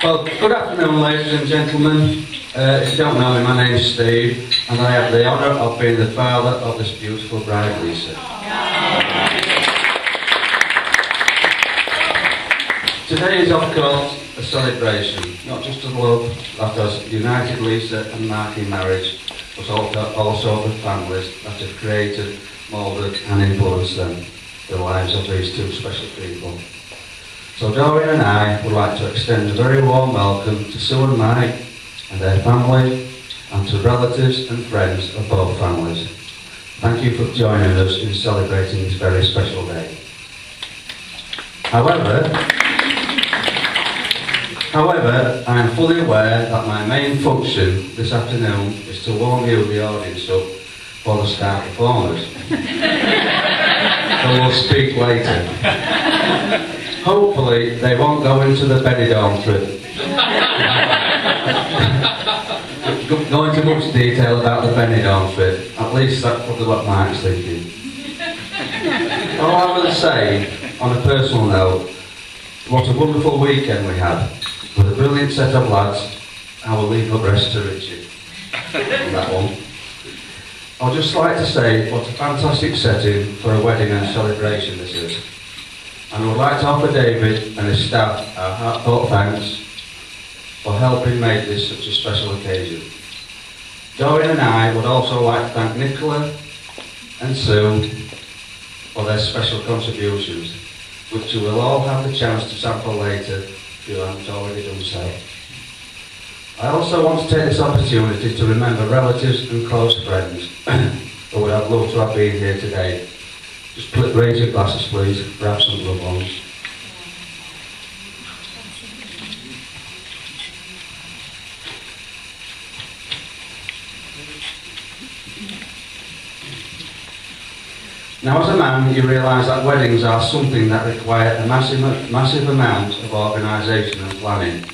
Well, good afternoon, ladies and gentlemen. If you don't know me, my name's Steve, and I have the honour of being the father of this beautiful bride, Lisa. Today is, of course, a celebration, not just of love that has united Lisa and Mark in marriage, but also the families that have created, moulded and influenced them, the lives of these two special people. So Doreen and I would like to extend a very warm welcome to Sue and Mike and their family, and to relatives and friends of both families. Thank you for joining us in celebrating this very special day. However, I am fully aware that my main function this afternoon is to warm you, the audience, up for the star performers. So we'll speak later. Hopefully they won't go into the Benidorm trip. Go into much detail about the Benidorm trip. At least that's probably what Mark's thinking. All I will say, on a personal note, what a wonderful weekend we had, with a brilliant set of lads. I will leave the rest to Richard on that one. I'd just like to say what a fantastic setting for a wedding and celebration this is. And I would like to offer David and his staff our heartfelt thanks for helping make this such a special occasion. Doreen and I would also like to thank Nicola and Sue for their special contributions, which you will all have the chance to sample later if you haven't already done so. I also want to take this opportunity to remember relatives and close friends who would have loved to have been here today. Just raise your glasses, please, grab some loved ones. Now, as a man, you realise that weddings are something that require a massive amount of organisation and planning.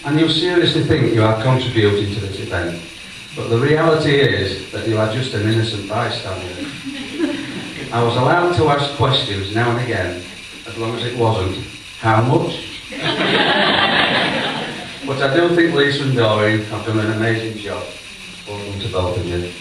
And you seriously think you are contributing to this event. But the reality is that you are just an innocent bystander. I was allowed to ask questions now and again, as long as it wasn't, how much? But I do think Lisa and Doreen have done an amazing job. Welcome to both of you.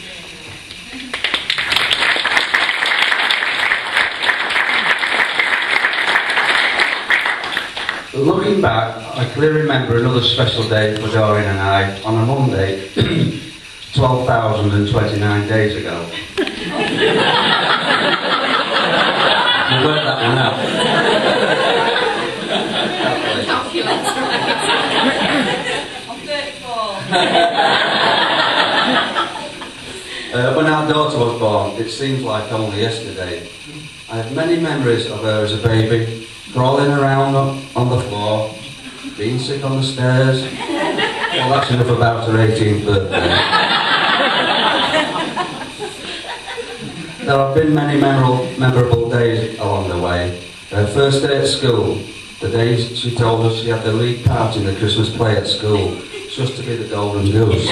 Looking back, I clearly remember another special day for Doreen and I on a Monday, 12,029 days ago. You worked that one out. I'm 34. When our daughter was born, it seems like only yesterday. I have many memories of her as a baby, crawling around on the floor, being sick on the stairs. Well, that's enough about her 18th birthday. There have been many memorable days along the way. Her first day at school, the day she told us she had the lead part in the Christmas play at school, just to be the golden goose.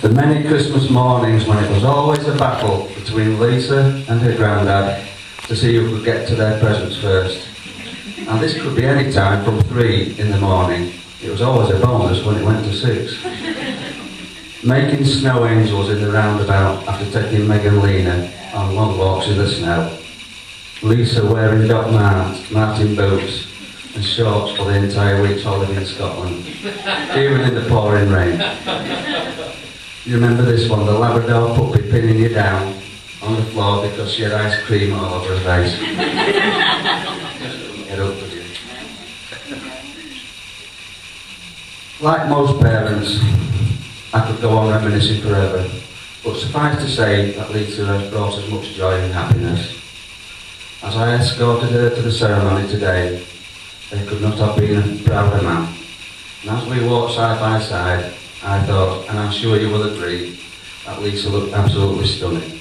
The many Christmas mornings when it was always a battle between Lisa and her granddad to see who could get to their presents first. And this could be any time from 3 in the morning. It was always a bonus when it went to 6. Making snow angels in the roundabout after taking Meg and Lena on long walks in the snow. Lisa wearing Doc Martin boots and shorts for the entire week's holiday in Scotland, even in the pouring rain. You remember this one, the Labrador puppy pinning you down on the floor because she had ice cream all over her face. Get up with you. Like most parents, I could go on reminiscing forever, but suffice to say that Lisa has brought us much joy and happiness. As I escorted her to the ceremony today, there could not have been a prouder man. And as we walked side by side, I thought, and I'm sure you will agree, that Lisa looked absolutely stunning.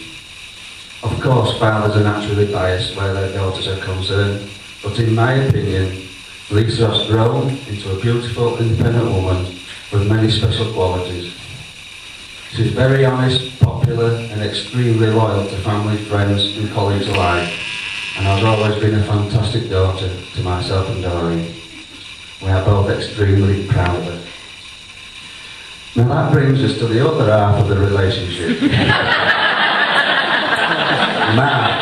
Of course, fathers are naturally biased where their daughters are concerned, but in my opinion, Lisa has grown into a beautiful, independent woman with many special qualities. She's very honest, popular and extremely loyal to family, friends and colleagues alike, and has always been a fantastic daughter to myself and Doreen. We are both extremely proud of it. Now that brings us to the other half of the relationship. Mark.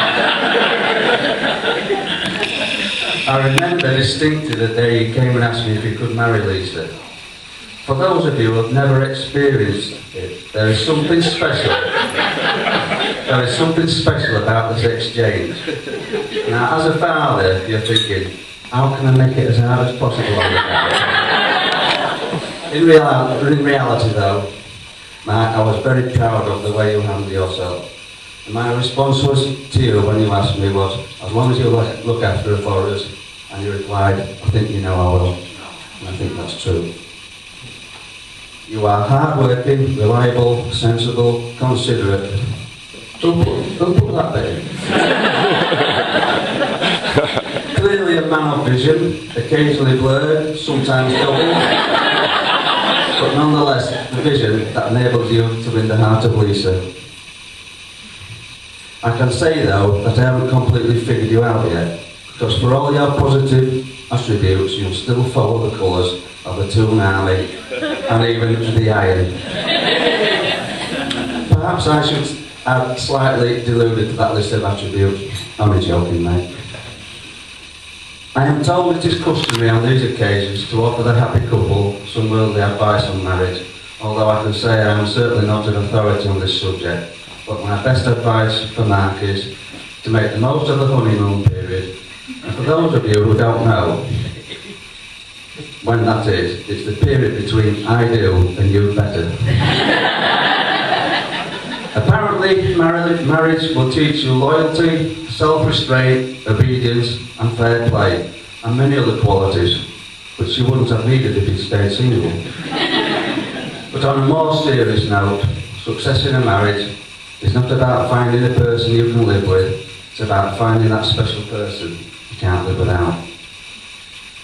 I remember distinctly the day he came and asked me if he could marry Lisa. For those of you who have never experienced it, there is something special. There is something special about this exchange. Now, as a father, you're thinking, how can I make it as hard as possible on the guy? In reality, though, Mark, I was very proud of the way you handled yourself. And my response was to you when you asked me was, as long as you look after her for us, and you replied, I think you know I will. And I think that's true. You are hard-working, reliable, sensible, considerate. Don't put that bit in. Clearly a man of vision, occasionally blurred, sometimes double, but nonetheless the vision that enables you to win the heart of Lisa. I can say though that I haven't completely figured you out yet, because for all your positive attributes you'll still follow the colours of the Toon Army and even the Iron. Perhaps I should add slightly deluded to that list of attributes. I'm only joking, mate. I am told it is customary on these occasions to offer the happy couple some worldly advice on marriage, although I can say I am certainly not an authority on this subject. But my best advice for Mark is to make the most of the honeymoon period. And for those of you who don't know when that is, it's the period between I do and you better. Apparently, marriage will teach you loyalty, self-restraint, obedience and fair play, and many other qualities, which you wouldn't have needed if you stayed single. But on a more serious note, success in a marriage is not about finding a person you can live with, it's about finding that special person you can't live without.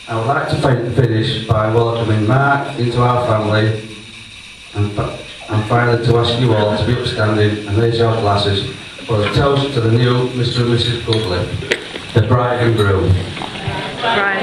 I would like to finish by welcoming Mark into our family and finally to ask you all to be upstanding and raise your glasses for a toast to the new Mr. and Mrs. Goodliffe, the bride and groom. Bride.